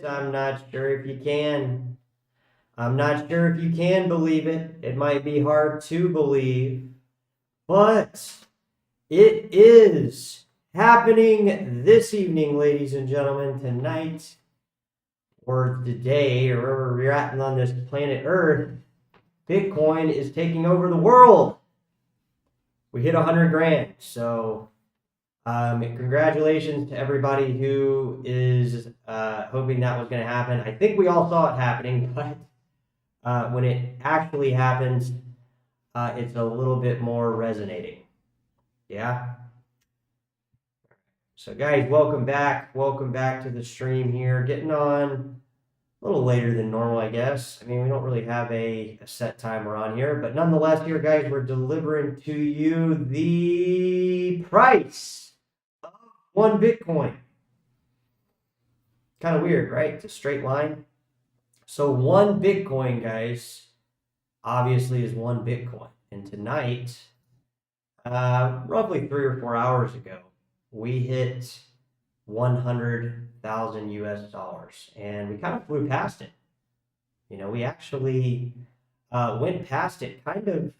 I'm not sure if you can. I'm not sure if you can believe it. It might be hard to believe, but it is happening this evening, ladies and gentlemen, tonight or today, or wherever we're at on this planet Earth. Bitcoin is taking over the world. We hit 100 grand, so congratulations to everybody who is hoping that was going to happen. I think we all saw it happening, but when it actually happens, it's a little bit more resonating. Yeah. So guys, welcome back. Welcome back to the stream here. Getting on a little later than normal, I guess. I mean, we don't really have a set timer on here, but nonetheless here, guys, we're delivering to you the price of one Bitcoin. Kind of weird, right? It's a straight line. So one Bitcoin, guys, obviously is one Bitcoin. And tonight, roughly 3 or 4 hours ago, we hit 100,000 US dollars, and we kind of flew past it. You know, we actually went past it kind of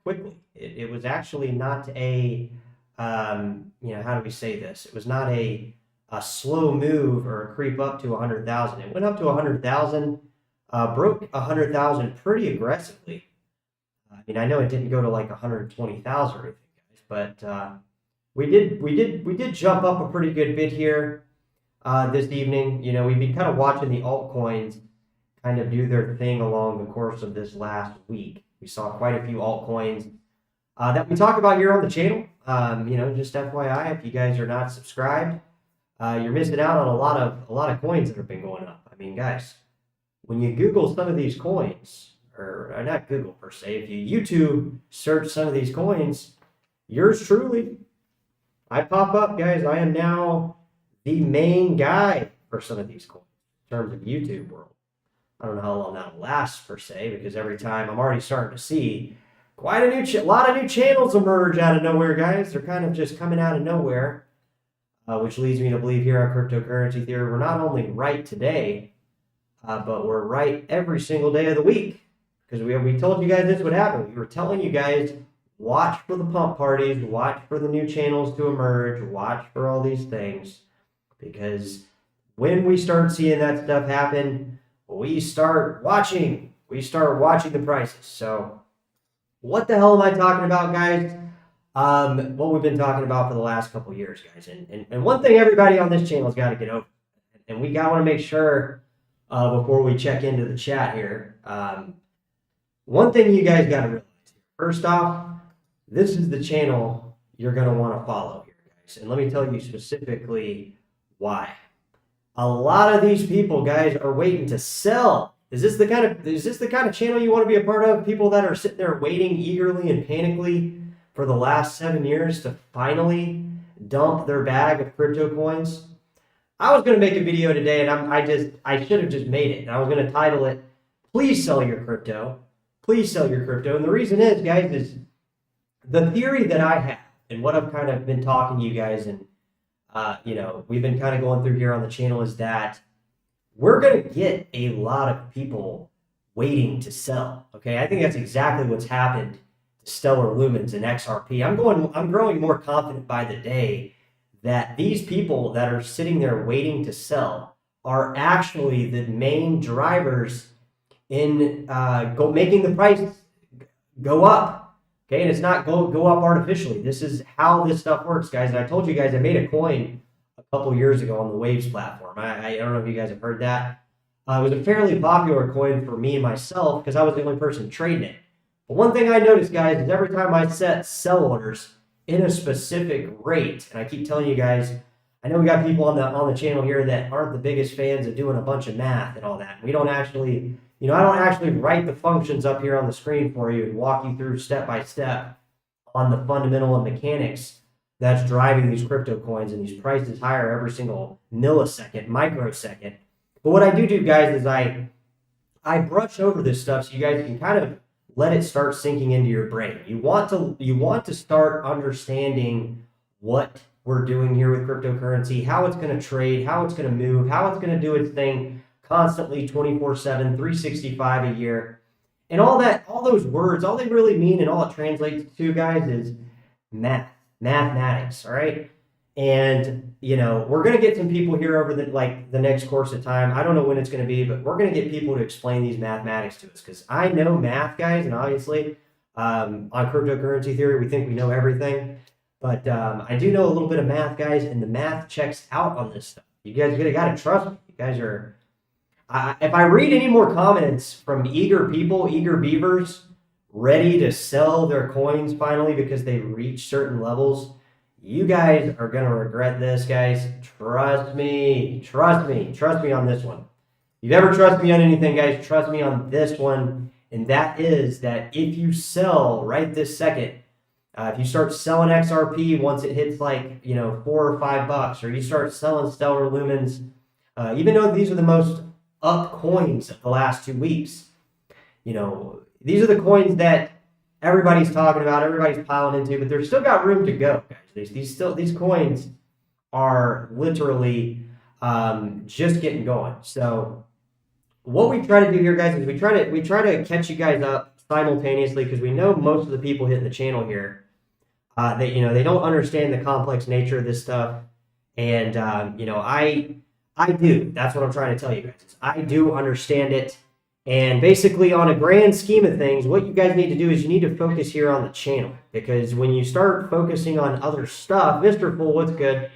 quickly. It was actually not a, you know, how do we say this? It was not a slow move or a creep up to 100,000. It went up to 100,000, broke 100,000 pretty aggressively. I mean, I know it didn't go to like 120,000 or anything, guys, but we did jump up a pretty good bit here this evening. You know, we've been kind of watching the altcoins kind of do their thing along the course of this last week. We saw quite a few altcoins that we talk about here on the channel. You know, just FYI, if you guys are not subscribed, you're missing out on a lot of coins that have been going up. I mean, guys, when you Google some of these coins, or not Google per se, if you YouTube search some of these coins, yours truly, I pop up, guys. I am now the main guy for some of these coins in terms of YouTube world. I don't know how long that'll last per se, because every time I'm already starting to see quite a lot of new channels emerge out of nowhere, guys. They're kind of just coming out of nowhere, which leads me to believe here on Cryptocurrency Theory, we're not only right today, but we're right every single day of the week, because we told you guys this would happen. We were telling you guys, watch for the pump parties, watch for the new channels to emerge, watch for all these things, because when we start seeing that stuff happen, we start watching the prices. So what the hell am I talking about, guys? What we've been talking about for the last couple years, guys. And one thing everybody on this channel has got to get over, and we want to make sure before we check into the chat here, one thing you guys got to realize. First off, this is the channel you're going to want to follow here, guys. And let me tell you specifically why. A lot of these people, guys, are waiting to sell. Is this the kind of channel you want to be a part of? People that are sitting there waiting eagerly and panically for the last 7 years to finally dump their bag of crypto coins? I was going to make a video today, and I should have just made it. And I was going to title it, "Please Sell Your Crypto." Please sell your crypto. And the reason is, guys, is the theory that I have, and what I've kind of been talking to you guys, and you know, we've been kind of going through here on the channel, is that we're going to get a lot of people waiting to sell. Okay, I think that's exactly what's happened to Stellar Lumens and XRP. I'm growing more confident by the day that these people that are sitting there waiting to sell are actually the main drivers in making the price go up. Okay, and it's not go up artificially. This is how this stuff works, guys. And I told you guys I made a coin a couple years ago on the Waves platform. I don't know if you guys have heard that. It was a fairly popular coin for me and myself because I was the only person trading it. But one thing I noticed, guys, is every time I set sell orders in a specific rate, and I keep telling you guys, I know we got people on the channel here that aren't the biggest fans of doing a bunch of math and all that. We don't actually, I don't actually write the functions up here on the screen for you and walk you through step by step on the fundamental and mechanics that's driving these crypto coins and these prices higher every single millisecond, microsecond. But what I do, guys, is I brush over this stuff so you guys can kind of let it start sinking into your brain. You want to start understanding what we're doing here with cryptocurrency, how it's going to trade, how it's going to move, how it's going to do its thing constantly 24/7, 365 a year. And all those words, all they really mean and all it translates to, guys, is mathematics, all right? And, we're going to get some people here over the next course of time. I don't know when it's going to be, but we're going to get people to explain these mathematics to us because I know math, guys, and obviously on cryptocurrency theory, we think we know everything. But I do know a little bit of math, guys, and the math checks out on this stuff. You guys got to trust me. You guys are... if I read any more comments from eager people, eager beavers, ready to sell their coins finally because they reach certain levels, you guys are going to regret this, guys. Trust me on this one. If you've ever trusted me on anything, guys, trust me on this one. And that is that if you sell right this second, if you start selling XRP once it hits like, $4 or $5, or you start selling Stellar Lumens, even though these are the most up coins of the last 2 weeks, these are the coins that everybody's talking about, everybody's piling into, but they've still got room to go, guys. These coins are literally just getting going. So what we try to do here, guys, is we try to catch you guys up simultaneously because we know most of the people hitting the channel here they don't understand the complex nature of this stuff, and I do. That's what I'm trying to tell you guys. I do understand it. And basically, on a grand scheme of things, what you guys need to do is you need to focus here on the channel. Because when you start focusing on other stuff, Mr. Fool, what's good?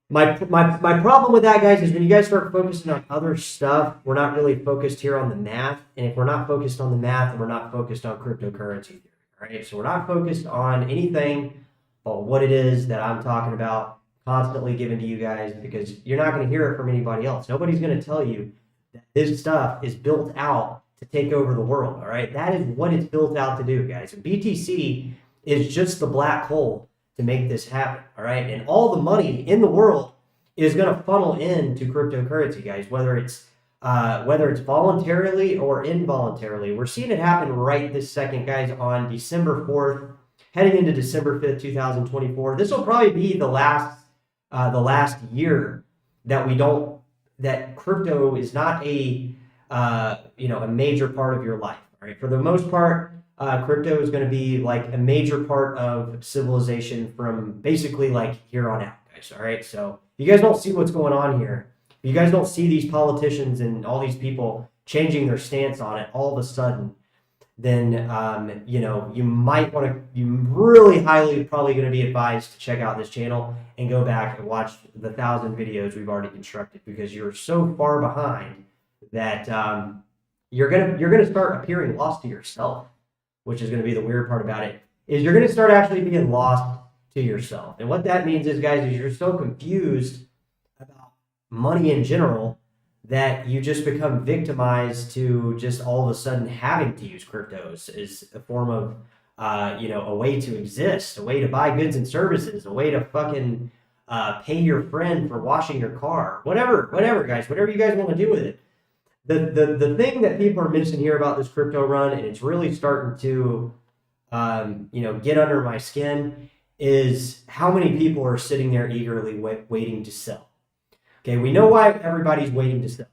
My problem with that, guys, is when you guys start focusing on other stuff, we're not really focused here on the math. And if we're not focused on the math, then we're not focused on cryptocurrency theory. All right? So we're not focused on anything but what it is that I'm talking about, constantly giving to you guys, because you're not going to hear it from anybody else. Nobody's going to tell you that this stuff is built out to take over the world. All right, that is what it's built out to do, guys. And BTC is just the black hole to make this happen. All right, and all the money in the world is going to funnel into cryptocurrency, guys. Whether it's voluntarily or involuntarily, we're seeing it happen right this second, guys. On December 4th, heading into December 5th, 2024. This will probably be the last year that crypto is not a major part of your life. All right, for the most part, crypto is going to be like a major part of civilization from basically like here on out, guys. All right, so if you guys don't see what's going on here, if you guys don't see these politicians and all these people changing their stance on it all of a sudden, then you really highly probably going to be advised to check out this channel and go back and watch the 1,000 videos we've already constructed, because you're so far behind that you're gonna start appearing lost to yourself, which is going to be the weird part about it, is you're going to start actually being lost to yourself. And what that means is, guys, is you're so confused about money in general that you just become victimized to just all of a sudden having to use cryptos as a form of, a way to exist, a way to buy goods and services, a way to fucking pay your friend for washing your car, whatever, guys, whatever you guys want to do with it. The thing that people are missing here about this crypto run, and it's really starting to, get under my skin, is how many people are sitting there eagerly waiting to sell. Okay, we know why everybody's waiting to sell.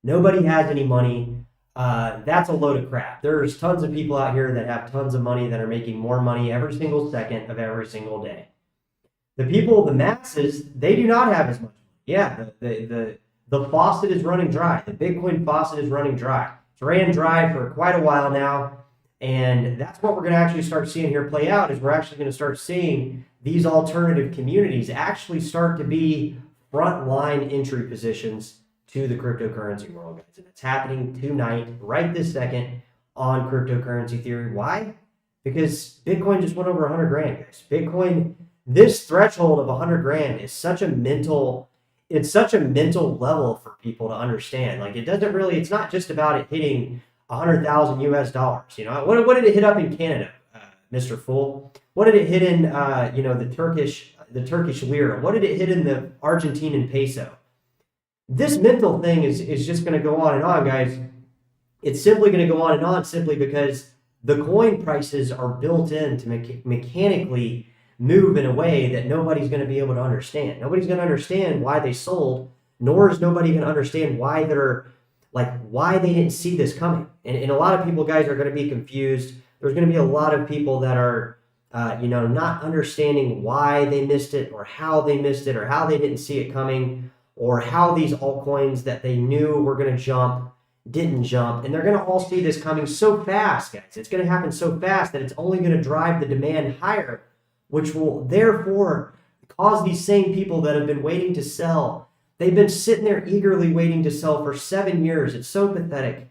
Nobody has any money. That's a load of crap. There's tons of people out here that have tons of money that are making more money every single second of every single day. The people, the masses, they do not have as much money. Yeah, the faucet is running dry. The Bitcoin faucet is running dry. It's ran dry for quite a while now. And that's what we're going to actually start seeing here play out, is we're actually going to start seeing these alternative communities actually start to be frontline entry positions to the cryptocurrency world, guys. And it's happening tonight, right this second, on Cryptocurrency Theory. Why? Because Bitcoin just went over 100 grand, guys. Bitcoin, this threshold of 100 grand is such a mental, it's such a mental level for people to understand. Like, it doesn't really, it's not just about it hitting 100,000 US dollars. You know, what did it hit up in Canada, Mr. Fool? What did it hit in, you know, the Turkish lira? What did it hit in the Argentinian peso? This mental thing is just going to go on and on, guys. It's simply going to go on and on simply because the coin prices are built in to mechanically move in a way that nobody's going to be able to understand. Nobody's going to understand why they sold, nor is nobody going to understand why why they didn't see this coming. And a lot of people, guys, are going to be confused. There's going to be a lot of people that are, you know, not understanding why they missed it or how they missed it or how they didn't see it coming or how these altcoins that they knew were going to jump didn't jump. And they're going to all see this coming so fast, guys. It's going to happen so fast that it's only going to drive the demand higher, which will therefore cause these same people that have been waiting to sell. They've been sitting there eagerly waiting to sell for 7 years. It's so pathetic.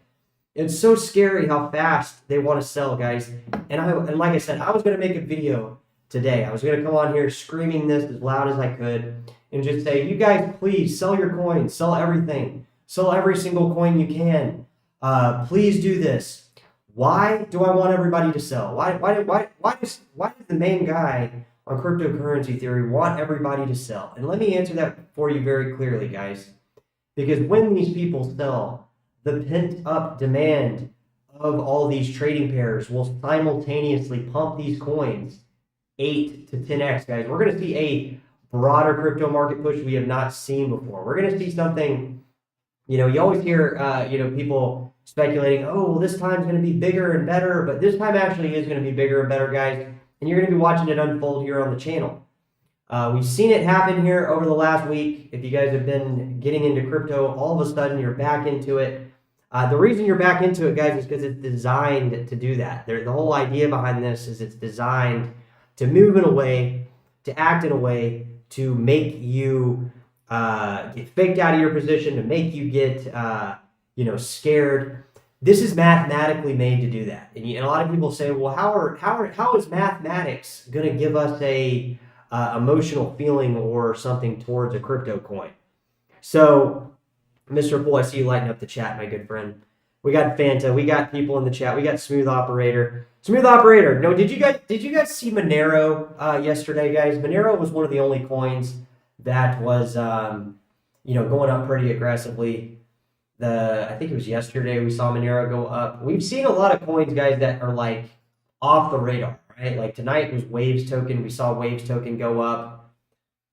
It's so scary how fast they want to sell, guys. And like I said, I was going to make a video today. I was going to come on here screaming this as loud as I could and just say, you guys, please sell your coins, sell everything. Sell every single coin you can. Please do this. Why do I want everybody to sell? Why does the main guy on Cryptocurrency Theory want everybody to sell? And let me answer that for you very clearly, guys. Because when these people sell, the pent up demand of all these trading pairs will simultaneously pump these coins 8 to 10x, guys. We're going to see a broader crypto market push we have not seen before. We're going to see something. You know, you always hear, you know, people speculating, oh, well, this time's going to be bigger and better, but this time actually is going to be bigger and better, guys. And you're going to be watching it unfold here on the channel. We've seen it happen here over the last week. If you guys have been getting into crypto, all of a sudden you're back into it. The reason you're back into it, guys, is because it's designed to do that. The whole idea behind this is it's designed to move in a way, to act in a way, to make you get faked out of your position, to make you get, you know, scared. This is mathematically made to do that. And a lot of people say, well, how is mathematics going to give us a emotional feeling or something towards a crypto coin? So, Mr. Bull, I see you lighting up the chat, my good friend. We got Fanta, we got people in the chat, we got Smooth Operator. Smooth Operator, no, did you guys see Monero yesterday, guys? Monero was one of the only coins that was, you know, going up pretty aggressively. I think it was yesterday we saw Monero go up. We've seen a lot of coins, guys, that are like off the radar, right? Like tonight was Waves token. We saw Waves token go up.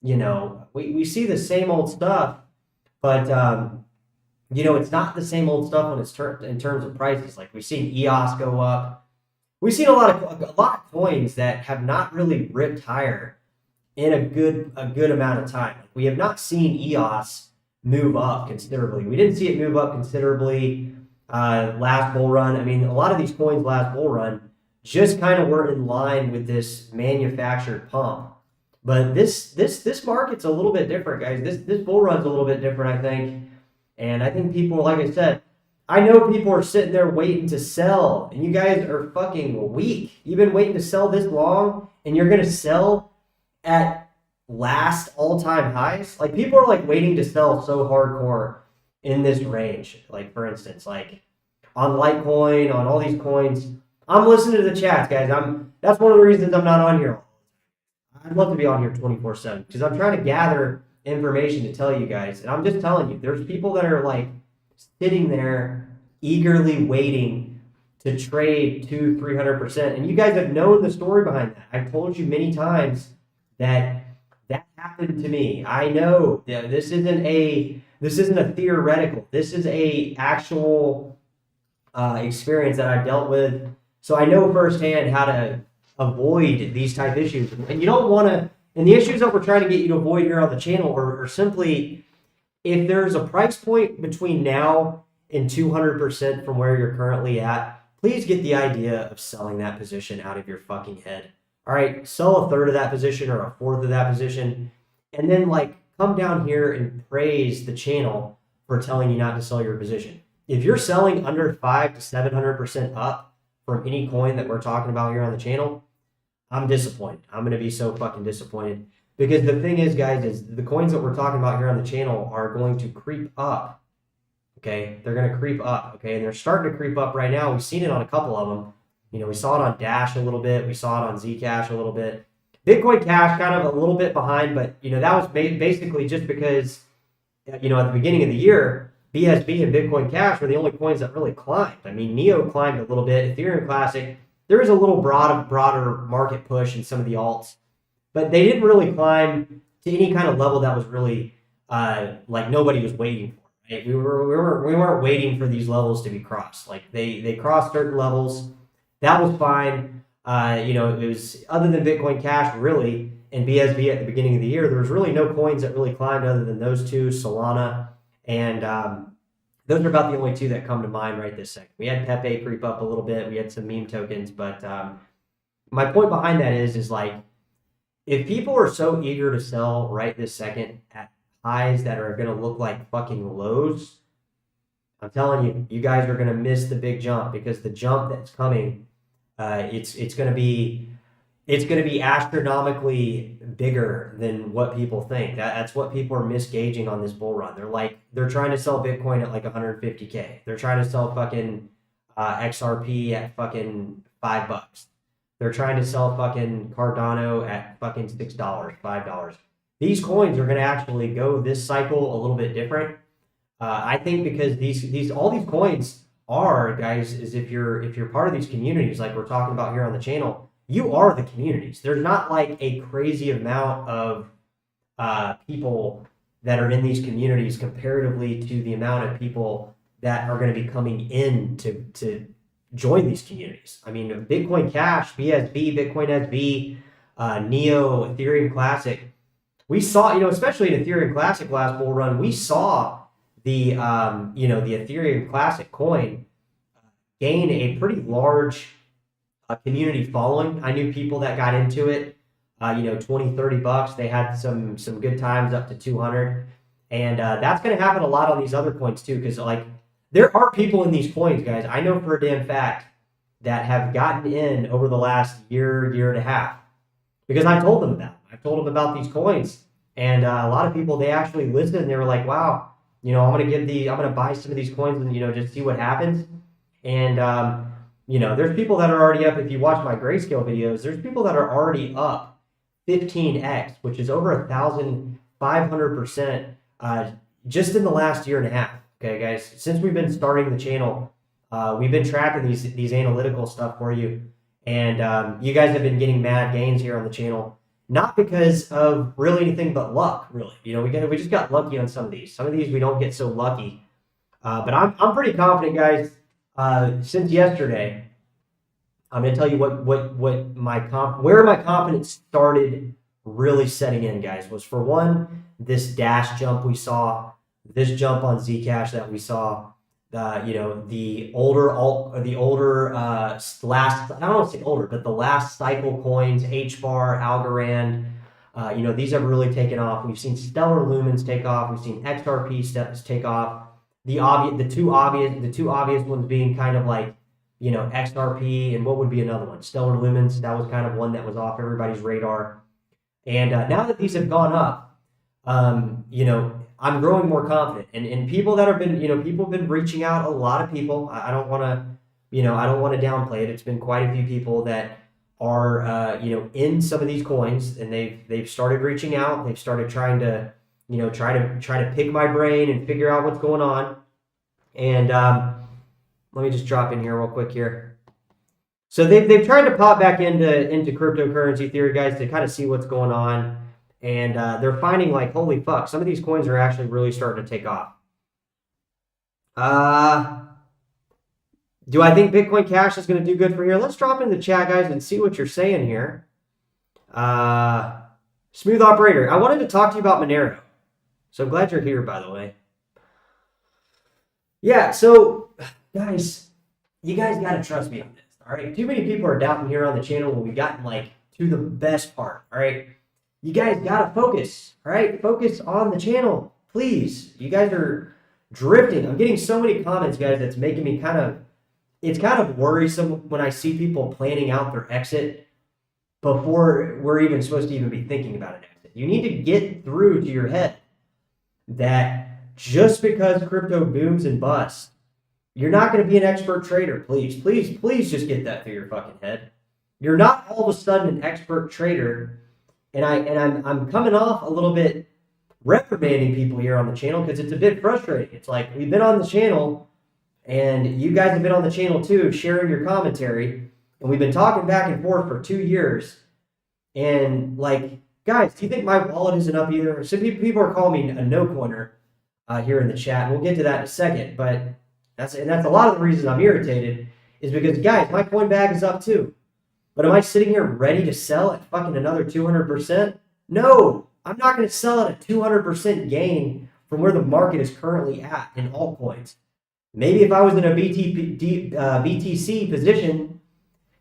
You know, we see the same old stuff, but you know, it's not the same old stuff when it's in terms of prices. Like we've seen EOS go up. We've seen a lot of coins that have not really ripped higher in a good amount of time. We have not seen EOS move up considerably. We didn't see it move up considerably last bull run. I mean, a lot of these coins last bull run just kind of were in line with this manufactured pump. But this market's a little bit different, guys. This bull run's a little bit different, I think. And I think people, like I said, I know people are sitting there waiting to sell, and you guys are fucking weak. You've been waiting to sell this long, and you're gonna sell at last all-time highs. Like people are like waiting to sell so hardcore in this range. Like for instance, like on Litecoin, on all these coins. I'm listening to the chats, guys. That's one of the reasons I'm not on here. I'd love to be on here 24/7 because I'm trying to gather information to tell you guys. And I'm just telling you, there's people that are like sitting there eagerly waiting to trade 200-300%. And you guys have known the story behind that. I've told you many times that happened to me. I know that this isn't a theoretical. This is a actual experience that I've dealt with. So I know firsthand how to avoid these type issues. And you don't want to. And the issues that we're trying to get you to avoid here on the channel are simply if there's a price point between now and 200% from where you're currently at, please get the idea of selling that position out of your fucking head. All right, sell a third of that position or a fourth of that position, and then like come down here and praise the channel for telling you not to sell your position. If you're selling under 5 to 700% up from any coin that we're talking about here on the channel, I'm disappointed. I'm going to be so fucking disappointed. Because the thing is, guys, is the coins that we're talking about here on the channel are going to creep up. Okay? They're going to creep up. Okay? And they're starting to creep up right now. We've seen it on a couple of them. You know, we saw it on Dash a little bit. We saw it on Zcash a little bit. Bitcoin Cash kind of a little bit behind, but, you know, that was basically just because, you know, at the beginning of the year, BSB and Bitcoin Cash were the only coins that really climbed. I mean, NEO climbed a little bit. Ethereum Classic, there was a little broader market push in some of the alts, but they didn't really climb to any kind of level that was really like nobody was waiting for. Right? We weren't waiting for these levels to be crossed. Like they crossed certain levels. That was fine. You know, it was other than Bitcoin Cash really and BSB at the beginning of the year, there was really no coins that really climbed other than those two, Solana, and those are about the only two that come to mind right this second. We had Pepe creep up a little bit. We had some meme tokens, but my point behind that is like, if people are so eager to sell right this second at highs that are going to look like fucking lows, I'm telling you, you guys are going to miss the big jump, because the jump that's coming, it's going to be astronomically bigger than what people think. That's what people are misgauging on this bull run. They're trying to sell Bitcoin at like 150K. They're trying to sell fucking XRP at fucking $5. They're trying to sell fucking Cardano at fucking $6, $5. These coins are going to actually go this cycle a little bit different. I think because all these coins are, guys, is if you're part of these communities like we're talking about here on the channel, you are the communities. There's not like a crazy amount of people that are in these communities comparatively to the amount of people that are going to be coming in to join these communities. I mean, Bitcoin Cash, BSB, Bitcoin SV, NEO, Ethereum Classic. We saw, you know, especially in Ethereum Classic last bull run, we saw the, you know, the Ethereum Classic coin gain a pretty large community following. I knew people that got into it, you know, 20, 30 bucks. They had some good times up to 200. And that's going to happen a lot on these other coins too, because like there are people in these coins, guys, I know for a damn fact, that have gotten in over the last year and a half, because I told them about it. I told them about these coins, and a lot of people, they actually listened and they were like, wow, you know, I'm going to buy some of these coins and, you know, just see what happens. And, you know, there's people that are already up. If you watch my grayscale videos, there's people that are already up 15x, which is over 1,500% just in the last year and a half. Okay, guys, since we've been starting the channel, we've been tracking these analytical stuff for you, and you guys have been getting mad gains here on the channel, not because of really anything but luck. Really, you know, we just got lucky on some of these. Some of these we don't get so lucky, but I'm pretty confident, guys. Since yesterday, I'm going to tell you what where my confidence started really setting in, guys, was for one, this Dash jump we saw, this jump on Zcash that we saw, you know, the last, I don't want to say older, but the last cycle coins, HBAR, Algorand, you know, these have really taken off. We've seen Stellar Lumens take off. We've seen XRP take off. The two obvious ones being kind of like, you know, XRP, and what would be another one? Stellar Lumens. That was kind of one that was off everybody's radar. And now that these have gone up, you know, I'm growing more confident. And people that have been, you know, people have been reaching out. A lot of people. I don't want to, you know, I don't want to downplay it. It's been quite a few people that are, you know, in some of these coins, and they've started reaching out. They've started trying to, you know, try to pick my brain and figure out what's going on. And let me just drop in here real quick here. So they've tried to pop back into cryptocurrency theory, guys, to kind of see what's going on. And they're finding, like, holy fuck, some of these coins are actually really starting to take off. Do I think Bitcoin Cash is going to do good for here? Let's drop in the chat, guys, and see what you're saying here. Smooth Operator, I wanted to talk to you about Monero. So I'm glad you're here, by the way. Yeah, so, guys, you guys got to trust me on this, all right? Too many people are doubting here on the channel when we've gotten, like, to the best part, all right? You guys got to focus, all right? Focus on the channel, please. You guys are, drifting. I'm getting so many comments, guys, that's making me it's kind of worrisome when I see people planning out their exit before we're even supposed to even be thinking about an exit. You need to get through to your head that just because crypto booms and busts, you're not going to be an expert trader. Please just get that through your fucking head. You're not all of a sudden an expert trader. And I'm coming off a little bit reprimanding people here on the channel because it's a bit frustrating. It's like we've been on the channel and you guys have been on the channel too, sharing your commentary, and we've been talking back and forth for 2 years. And like, guys, do you think my wallet isn't up either? Some people are calling me a no-coiner here in the chat. We'll get to that in a second, but that's a lot of the reason I'm irritated is because, guys, my coin bag is up too. But am I sitting here ready to sell at fucking another 200%? No, I'm not going to sell at a 200% gain from where the market is currently at in altcoins. Maybe if I was in a BTC position,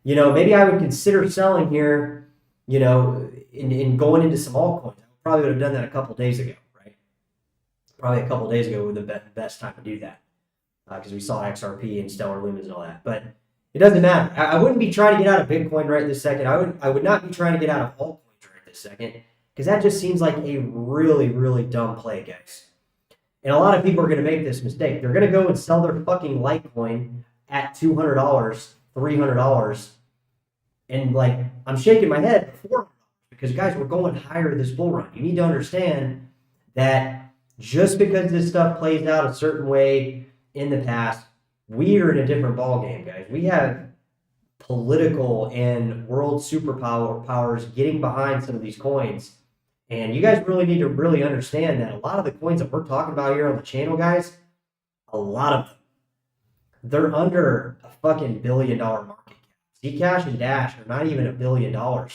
maybe I would consider selling here, in going into some altcoins. I probably would have done that a couple days ago, right? Probably a couple days ago would have been the best time to do that because we saw XRP and Stellar Lumens and all that. But it doesn't matter. I wouldn't be trying to get out of Bitcoin right this second. I would not be trying to get out of altcoins right this second because that just seems like a really, really dumb play, guys. And a lot of people are going to make this mistake. They're going to go and sell their fucking Litecoin at $200, $300. And like, I'm shaking my head before because, guys, we're going higher this bull run. You need to understand that just because this stuff plays out a certain way in the past, we are in a different ballgame, guys. We have political and world superpowers getting behind some of these coins. And you guys really need to really understand that a lot of the coins that we're talking about here on the channel, guys, a lot of them, they're under a fucking $1 billion market cap. Zcash and Dash are not even $1 billion. All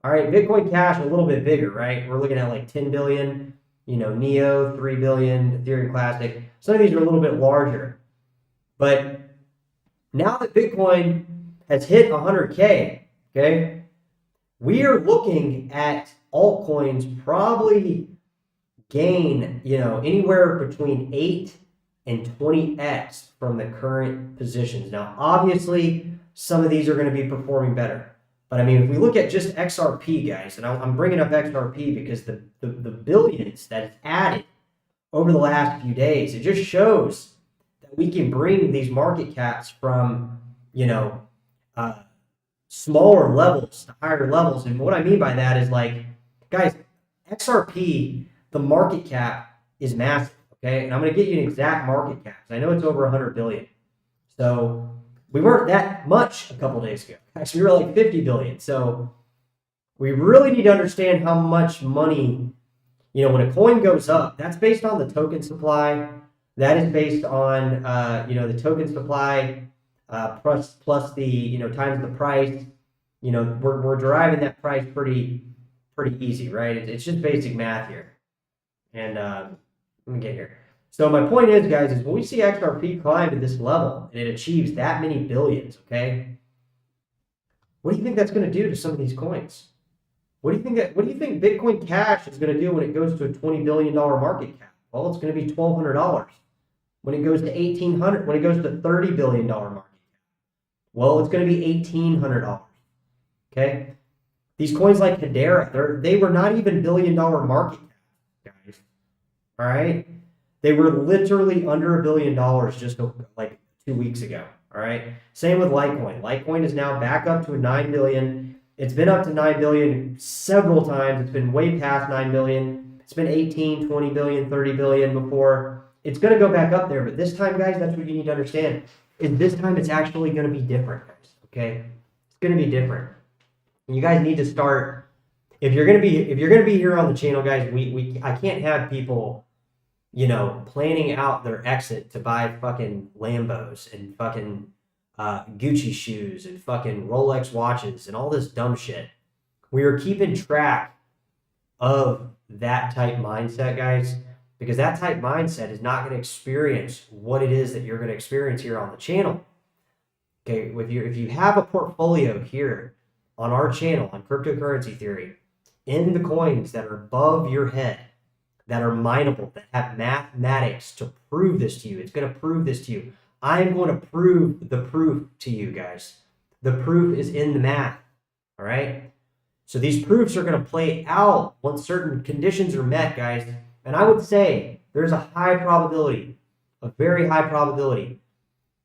right, Bitcoin Cash a little bit bigger, right? We're looking at like 10 billion, Neo, 3 billion, Ethereum Classic. Some of these are a little bit larger. But now that Bitcoin has hit 100K, okay, we are looking at altcoins probably gain, anywhere between 8 and 20x from the current positions. Now, obviously, some of these are going to be performing better. But I mean, if we look at just XRP, guys, and I'm bringing up XRP because the billions that it's added over the last few days, it just shows that we can bring these market caps from, smaller levels to higher levels. And what I mean by that is like, guys, XRP, the market cap is massive, okay? And I'm going to get you an exact market cap. I know it's over 100 billion. So we weren't that much a couple days ago. Actually, we were like 50 billion. So we really need to understand how much money, when a coin goes up, that's based on the token supply. That is based on, the token supply plus the, times the price. We're deriving that price pretty easy, right? It's just basic math here. And let me get here. So my point is, guys, is when we see XRP climb to this level and it achieves that many billions, okay? What do you think that's going to do to some of these coins? What do you think Bitcoin Cash is going to do when it goes to a $20 billion market cap? Well, it's going to be $1,200. When it goes to $1,800, when it goes to $30 billion market cap, well, it's going to be $1,800. Okay? These coins like Hedera, they were not even $1 billion market cap, guys. All right? They were literally under $1 billion just like 2 weeks ago. All right? Same with Litecoin. Litecoin is now back up to a 9 billion. It's been up to 9 billion several times. It's been way past 9 billion. It's been 18, 20 billion, 30 billion before. It's going to go back up there. But this time, guys, that's what you need to understand. Is this time it's actually going to be different, guys. Okay? It's going to be different. And you guys need to start. If you're going to be here on the channel, guys, I can't have people, planning out their exit to buy fucking Lambos and fucking Gucci shoes and fucking Rolex watches and all this dumb shit. We are keeping track of that type mindset, guys, because that type mindset is not going to experience what it is that you're going to experience here on the channel. Okay, if you have a portfolio here on our channel on cryptocurrency theory in the coins that are above your head, that are mineable, that have mathematics to prove this to you. It's going to prove this to you. I'm going to prove the proof to you guys. The proof is in the math. All right. So these proofs are going to play out once certain conditions are met, guys. And I would say there's a high probability, a very high probability.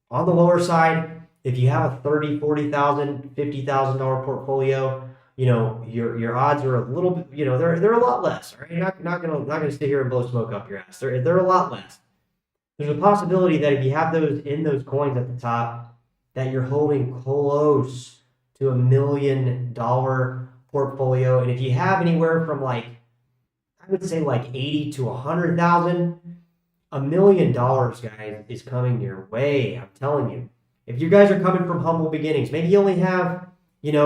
On the lower side, if you have a $30,000, $40,000, $50,000 portfolio, you know, your odds are a little bit, you know, they're a lot less. All right, not gonna sit here and blow smoke up your ass. They're a lot less. There's a possibility that if you have those coins at the top, that you're holding close to $1 million portfolio, and if you have anywhere from like, I would say like 80 to 100,000, $1 million, guys, is coming your way. I'm telling you. If you guys are coming from humble beginnings, maybe you only have, maybe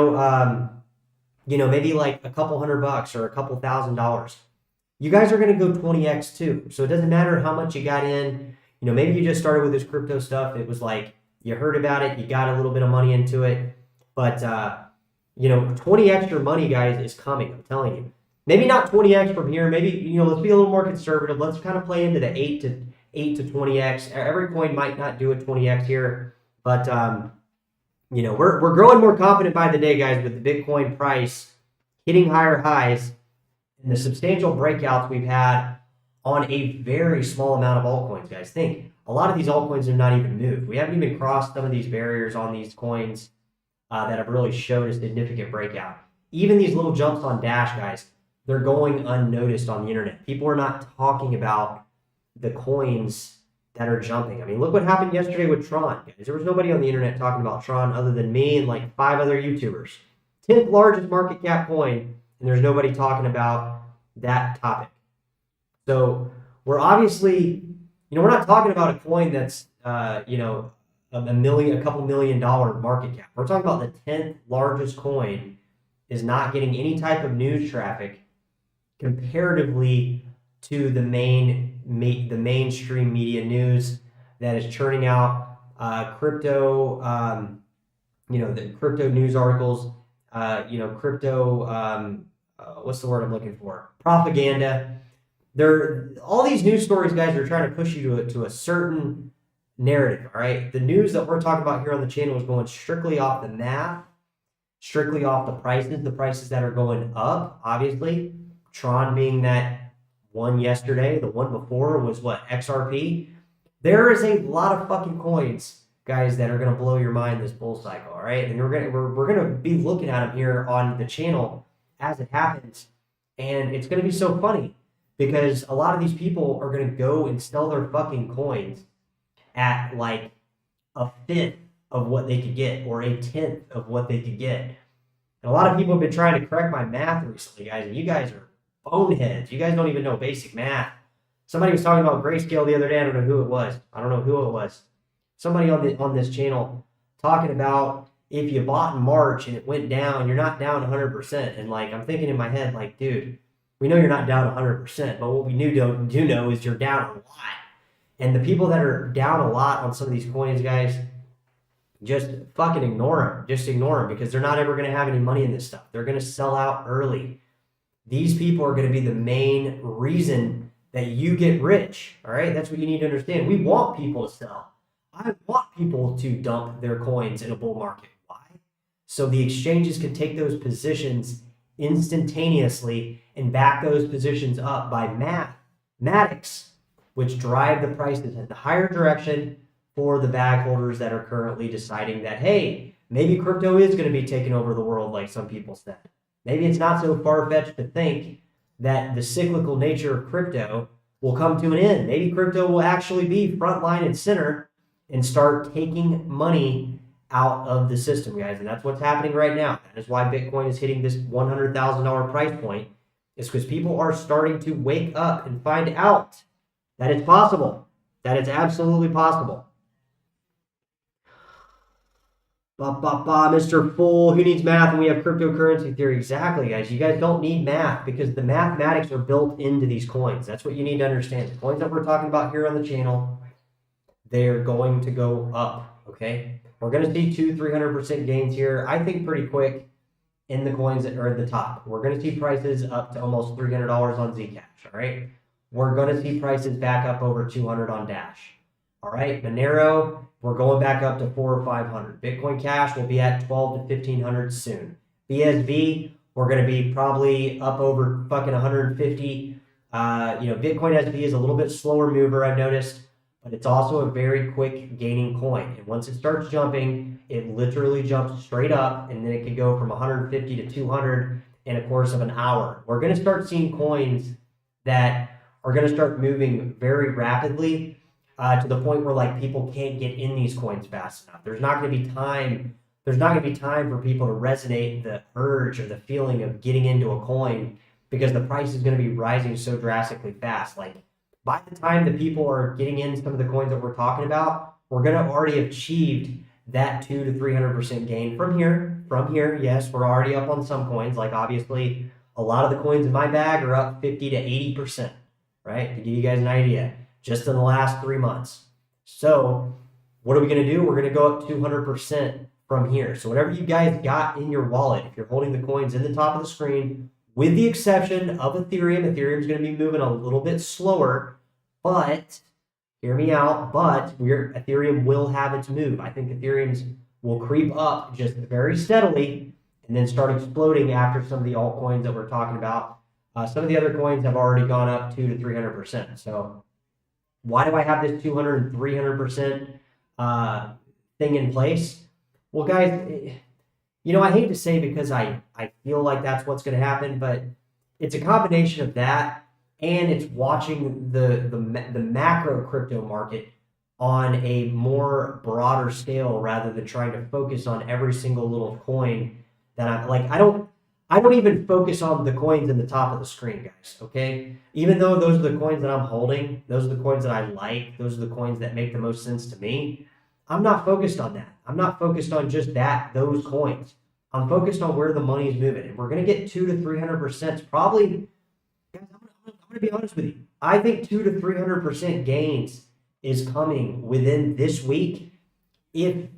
like a couple $100 or a couple $1,000. You guys are going to go 20x too. So it doesn't matter how much you got in. You know, maybe you just started with this crypto stuff. It was like you heard about it, you got a little bit of money into it, but 20x your money, guys, is coming. I'm telling you. Maybe not 20x from here. Maybe, let's be a little more conservative. Let's kind of play into the 8 to 20x. Every coin might not do a 20x here, but we're growing more confident by the day, guys, with the Bitcoin price hitting higher highs and the substantial breakouts we've had on a very small amount of altcoins, guys. Think, a lot of these altcoins have not even moved. We haven't even crossed some of these barriers on these coins that have really showed a significant breakout. Even these little jumps on Dash, guys, they're going unnoticed on the internet. People are not talking about the coins that are jumping. I mean, look what happened yesterday with Tron, guys. There was nobody on the internet talking about Tron other than me and like 5 other YouTubers. 10th largest market cap coin, and there's nobody talking about that topic. So we're obviously, we're not talking about a coin that's, a couple $1 million market cap. We're talking about the 10th largest coin is not getting any type of news traffic comparatively to the mainstream media news that is churning out crypto, the crypto news articles, what's the word I'm looking for? Propaganda. All these news stories, guys, are trying to push you to a certain narrative, all right? The news that we're talking about here on the channel is going strictly off the math, strictly off the prices that are going up, obviously. Tron being that one yesterday, the one before was what, XRP? There is a lot of fucking coins, guys, that are going to blow your mind this bull cycle, all right? And we're going to be looking at them here on the channel as it happens. And it's going to be so funny because a lot of these people are going to go and sell their fucking coins at like a fifth of what they could get or a 10th of what they could get. And a lot of people have been trying to correct my math recently, guys, and you guys are boneheads. You guys don't even know basic math. Somebody was talking about Grayscale the other day. I don't know who it was. Somebody on this channel talking about if you bought in March and it went down, you're not down 100%. And like, I'm thinking in my head, like, dude, we know you're not down 100%, but what we do know is you're down a lot. And the people that are down a lot on some of these coins, guys, just fucking ignore them. Just ignore them because they're not ever going to have any money in this stuff. They're going to sell out early. These people are going to be the main reason that you get rich. All right. That's what you need to understand. We want people to sell. I want people to dump their coins in a bull market. Why? So the exchanges can take those positions instantaneously and back those positions up by mathematics, which drive the prices in the higher direction for the bag holders that are currently deciding that, hey, maybe crypto is going to be taking over the world like some people said. Maybe it's not so far-fetched to think that the cyclical nature of crypto will come to an end. Maybe crypto will actually be front line and center and start taking money out of the system, guys. And that's what's happening right now. That is why Bitcoin is hitting this $100,000 price point. It's because people are starting to wake up and find out that it's possible. That it's absolutely possible. Mr. Fool, who needs math when we have cryptocurrency theory? Exactly, guys. You guys don't need math because the mathematics are built into these coins. That's what you need to understand. The coins that we're talking about here on the channel, they're going to go up, okay? We're going to see 200-300% gains here, I think pretty quick in the coins that are at the top. We're going to see prices up to almost $300 on Zcash, all right? we're going to see prices back up over 200 on Dash. All right, Monero, we're going back up to 400 or 500. Bitcoin Cash will be at 12 to 1500 soon. BSV, we're going to be probably up over fucking 150. Bitcoin SV is a little bit slower mover, I've noticed, but it's also a very quick gaining coin. And once it starts jumping, it literally jumps straight up, and then it can go from 150 to 200 in a course of an hour. We're going to start seeing coins that are going to start moving very rapidly to the point where like people can't get in these coins fast enough. There's not going to be time. There's not going to be time for people to resonate the urge or the feeling of getting into a coin because the price is going to be rising so drastically fast. Like by the time the people are getting in some of the coins that we're talking about, we're going to already have achieved that 200 to 300% gain from here. From here, yes, we're already up on some coins. Like obviously, a lot of the coins in my bag are up 50 to 80%, right? To give you guys an idea, just in the last 3 months. So what are we going to do? We're going to go up 200% from here. So whatever you guys got in your wallet, if you're holding the coins in the top of the screen, with the exception of Ethereum, Ethereum is going to be moving a little bit slower, but hear me out, but Ethereum will have its move. I think Ethereum's will creep up just very steadily and then start exploding after some of the altcoins that we're talking about. Some of the other coins have already gone up 200 to 300%. So why do I have this 200 and 300% thing in place? Well, guys, I hate to say because I feel like that's what's going to happen, but it's a combination of that and it's watching the macro crypto market on a more broader scale rather than trying to focus on every single little coin that I'm like. I don't even focus on the coins in the top of the screen, guys, okay? Even though those are the coins that I'm holding, those are the coins that I like, those are the coins that make the most sense to me, I'm not focused on that. I'm not focused on just those coins. I'm focused on where the money is moving. And we're going to get 200 to 300%. Probably, guys, I'm going to be honest with you. I think 200 to 300% gains is coming within this week. If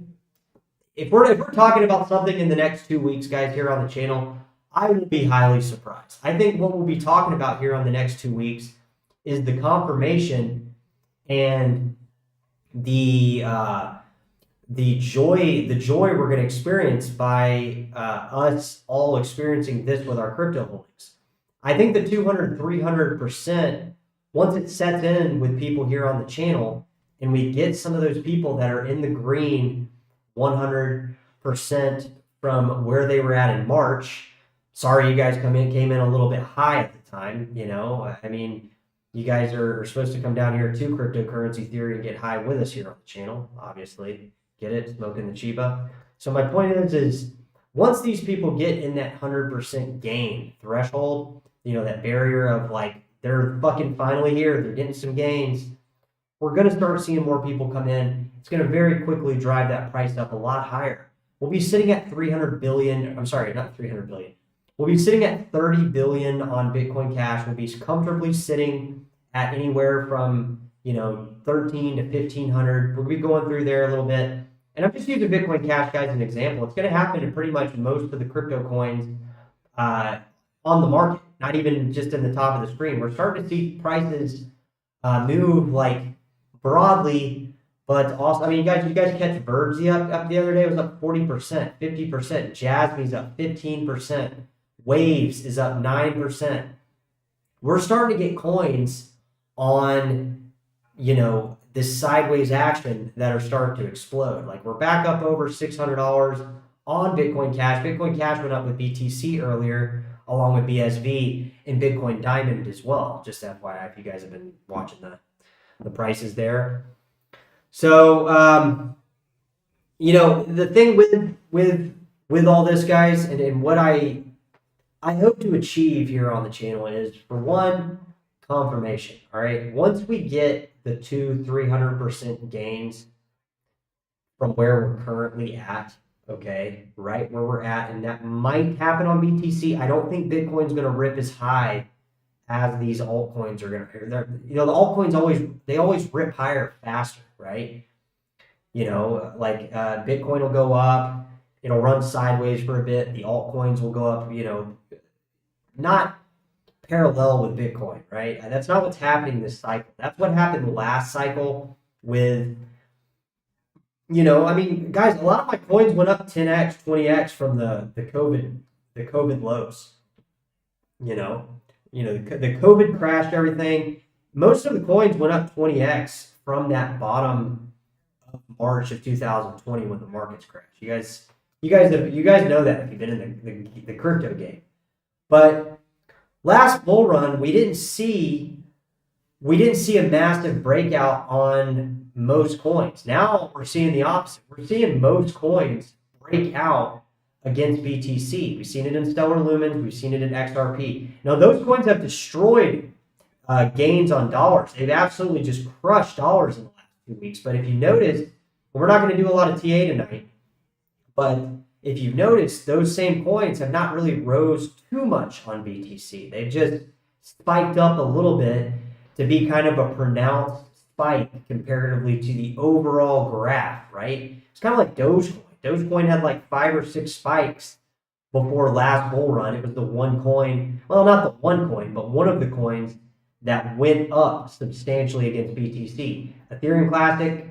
we're talking about something in the next 2 weeks, guys, here on the channel, I will be highly surprised. I think what we'll be talking about here on the next 2 weeks is the confirmation and the joy we're going to experience by us all experiencing this with our crypto holdings. I think the 200, 300%, once it sets in with people here on the channel and we get some of those people that are in the green 100% from where they were at in March. Sorry, you guys came in a little bit high at the time. I mean, you guys are supposed to come down here to Cryptocurrency Theory and get high with us here on the channel, obviously. Get it? Smoking the Chiba. So my point is once these people get in that 100% gain threshold, that barrier of like, they're fucking finally here, they're getting some gains, we're going to start seeing more people come in. It's going to very quickly drive that price up a lot higher. We'll be sitting at 300 billion. I'm sorry, not 300 billion. We'll be sitting at 30 billion on Bitcoin Cash. We'll be comfortably sitting at anywhere from, 13 to 1500. We'll be going through there a little bit. And I'm just using Bitcoin Cash, guys, as an example. It's going to happen to pretty much most of the crypto coins on the market, not even just in the top of the screen. We're starting to see prices move like broadly, but also, I mean, you guys catch Verge up the other day. It was up 40%, 50%. Jasmy's up 15%. Waves is up 9%. We're starting to get coins on, this sideways action that are starting to explode. Like we're back up over $600 on Bitcoin Cash. Bitcoin Cash went up with BTC earlier, along with BSV and Bitcoin Diamond as well. Just FYI, if you guys have been watching the prices there. So, the thing with all this, guys, and what I hope to achieve here on the channel is, for one, confirmation. All right. Once we get the 300% gains from where we're currently at, okay, right where we're at, and that might happen on BTC. I don't think Bitcoin's going to rip as high as these altcoins are going to. The altcoins always rip higher faster, right? Bitcoin will go up, it'll run sideways for a bit. The altcoins will go up, not parallel with Bitcoin, right? That's not what's happening this cycle. That's what happened last cycle with, I mean, guys, a lot of my coins went up 10x, 20x from the COVID lows. You know, the COVID crashed everything. Most of the coins went up 20x from that bottom of March of 2020 when the markets crashed. You guys know that if you've been in the crypto game. But last bull run, we didn't see a massive breakout on most coins. Now we're seeing the opposite. We're seeing most coins break out against BTC. We've seen it in Stellar Lumens. We've seen it in XRP. Now those coins have destroyed gains on dollars. They've absolutely just crushed dollars in the last 2 weeks. But if you notice, we're not going to do a lot of TA tonight, but if you've noticed, those same coins have not really rose too much on BTC. They've just spiked up a little bit to be kind of a pronounced spike comparatively to the overall graph, right? It's kind of like Dogecoin. Dogecoin had like 5 or 6 spikes before last bull run. It was the one coin, well, not the one coin, but one of the coins that went up substantially against BTC. Ethereum Classic,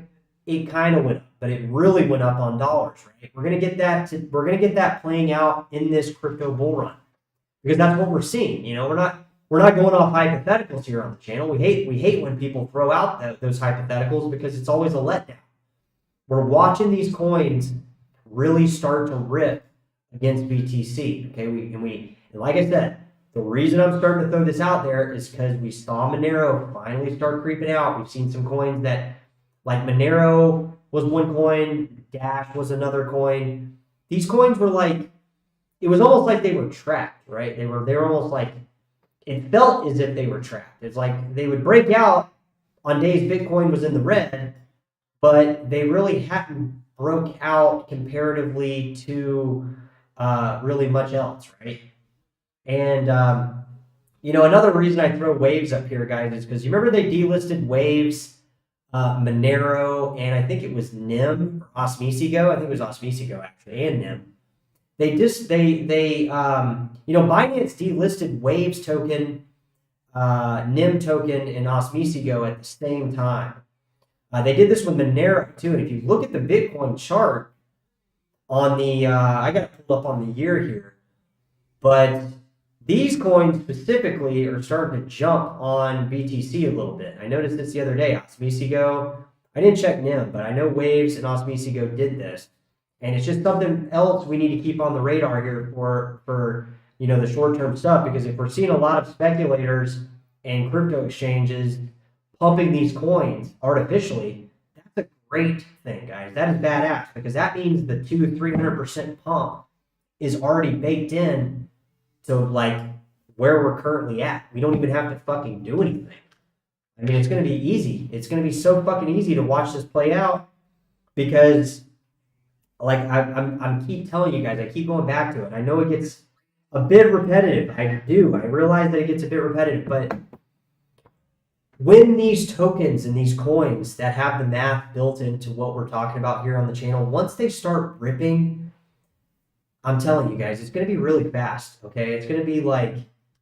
it kind of went up, but it really went up on dollars, right? We're gonna get that playing out in this crypto bull run because that's what we're seeing. We're not going off hypotheticals here on the channel. We hate when people throw out those hypotheticals because it's always a letdown. We're watching these coins really start to rip against BTC. Okay, and like I said, the reason I'm starting to throw this out there is because we saw Monero finally start creeping out. We've seen some coins that, like Monero was one coin, Dash was another coin. These coins were like, it was almost like they were trapped, right? They were almost like, it felt as if they were trapped. It's like they would break out on days Bitcoin was in the red, but they really hadn't broke out comparatively to really much else, right? And, another reason I throw Waves up here, guys, is because you remember they delisted Waves, Monero, and I think it was NIM, or Osmisigo. I think it was Osmisigo, actually, and NIM. Binance delisted Waves token, NIM token, and Osmisigo at the same time. They did this with Monero too, and if you look at the Bitcoin chart on the, I got it pulled up on the year here, but these coins specifically are starting to jump on BTC a little bit. I noticed this the other day. Osmisigo, I didn't check NIM, but I know Waves and Osmisigo did this. And it's just something else we need to keep on the radar here for the short-term stuff, because if we're seeing a lot of speculators and crypto exchanges pumping these coins artificially, that's a great thing, guys. That is badass, because that means the 200-300% pump is already baked in to like where we're currently at. We don't even have to fucking do anything. I mean, it's going to be easy. It's going to be so fucking easy to watch this play out, because like I'm keep telling you guys, I keep going back to it. I know it gets a bit repetitive. I realize that it gets a bit repetitive, but when these tokens and these coins that have the math built into what we're talking about here on the channel, once they start ripping, I'm telling you guys, it's going to be really fast. Okay, it's going to be like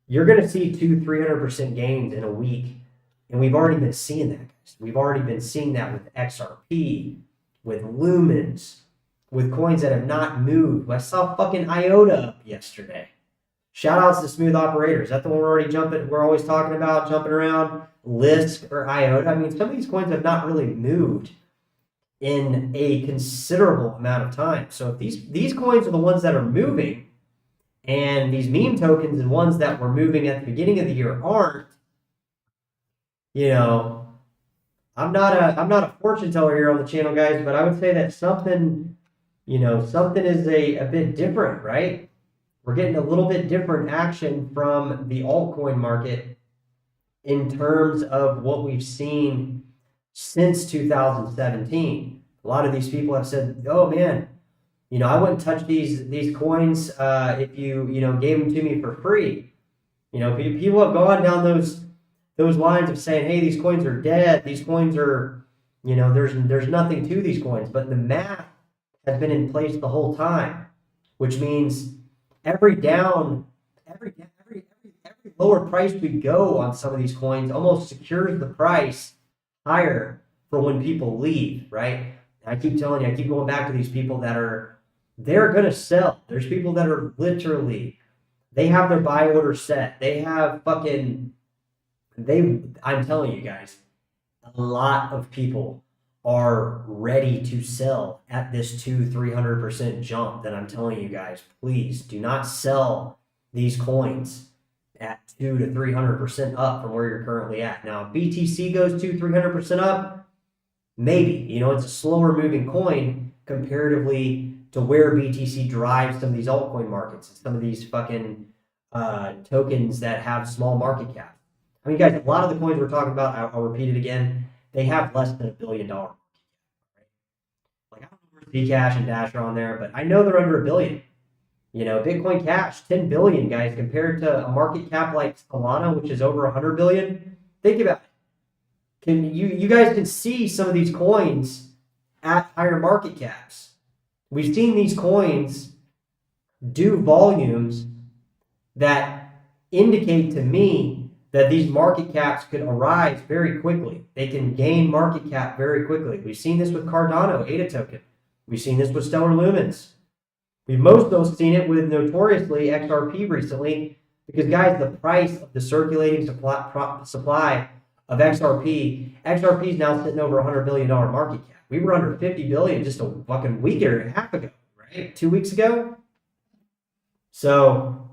you're going to see 200-300% gains in a week, and we've already been seeing that, guys. We've already been seeing that with XRP, with Lumens, with coins that have not moved. I saw fucking IOTA up yesterday. Shout outs to Smooth Operator. Is that the one we're always talking about, jumping around? Lisk or IOTA. I mean, some of these coins have not really moved in a considerable amount of time. So if these coins are the ones that are moving, and these meme tokens and ones that were moving at the beginning of the year aren't, I'm not a fortune teller here on the channel, guys, but I would say that something is a bit different, right? We're getting a little bit different action from the altcoin market in terms of what we've seen since 2017. A lot of these people have said, oh man, I wouldn't touch these coins if you gave them to me for free. People have gone down those lines of saying, hey, these coins are dead. These coins are, there's nothing to these coins. But the math has been in place the whole time, which means every lower price we go on some of these coins almost secures the price higher for when people leave, right? I keep telling you, I keep going back to these people that they're going to sell. There's people that are literally, they have their buy order set. They have fucking, I'm telling you guys, a lot of people are ready to sell at this 300% jump that I'm telling you guys. Please do not sell these coins at 200 to 300% up from where you're currently at. Now, if BTC goes 300% up, maybe, you know, it's a slower moving coin comparatively to where BTC drives some of these altcoin markets, some of these fucking tokens that have small market cap. I mean, guys, a lot of the coins we're talking about, I'll repeat it again, they have less than $1 billion. Right? Like, I don't know where Zcash and Dash are on there, but I know they're under $1 billion. You know, Bitcoin Cash, 10 billion, guys, compared to a market cap like Solana, which is over 100 billion. Think about it. You guys can see some of these coins at higher market caps. We've seen these coins do volumes that indicate to me that these market caps could arise very quickly. They can gain market cap very quickly. We've seen this with Cardano, ADA token. We've seen this with Stellar Lumens. We've most seen it with notoriously XRP recently, because guys, the price of the circulating supply of XRP is now sitting over $100 billion market cap. We were under 50 billion just a fucking week and a half ago, right? 2 weeks ago. So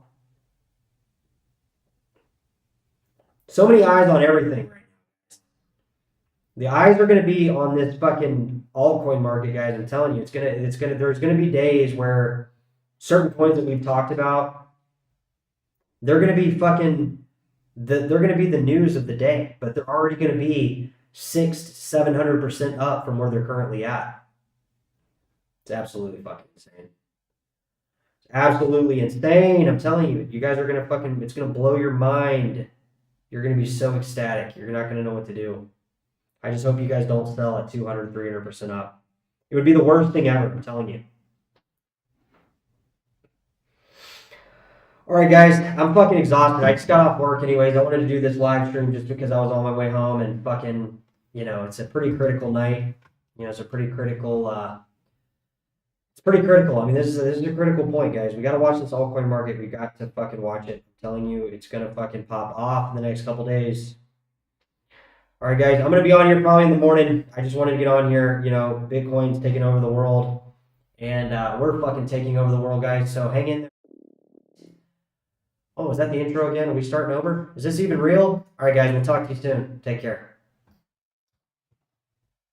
many eyes on everything right now. The eyes are going to be on this fucking altcoin market, guys. I'm telling you, there's going to be days where certain coins that we've talked about, they're going to be they're going to be the news of the day, but they're already going to be 600-700% up from where they're currently at. It's absolutely fucking insane. It's absolutely insane. I'm telling you, you guys are going to it's going to blow your mind. You're going to be so ecstatic. You're not going to know what to do. I just hope you guys don't sell at 200-300% up. It would be the worst thing ever, I'm telling you. All right, guys, I'm fucking exhausted. I just got off work anyways. I wanted to do this live stream just because I was on my way home and fucking, you know, it's a pretty critical night. You know, it's a pretty critical, it's pretty critical. I mean, this is a critical point, guys. We got to watch this altcoin market. We got to fucking watch it. I'm telling you, it's going to fucking pop off in the next couple days. All right, guys, I'm going to be on here probably in the morning. I just wanted to get on here. You know, Bitcoin's taking over the world, and we're fucking taking over the world, guys. So hang in there. Oh, is that the intro again? Are we starting over? Is this even real? All right, guys, we'll talk to you soon. Take care.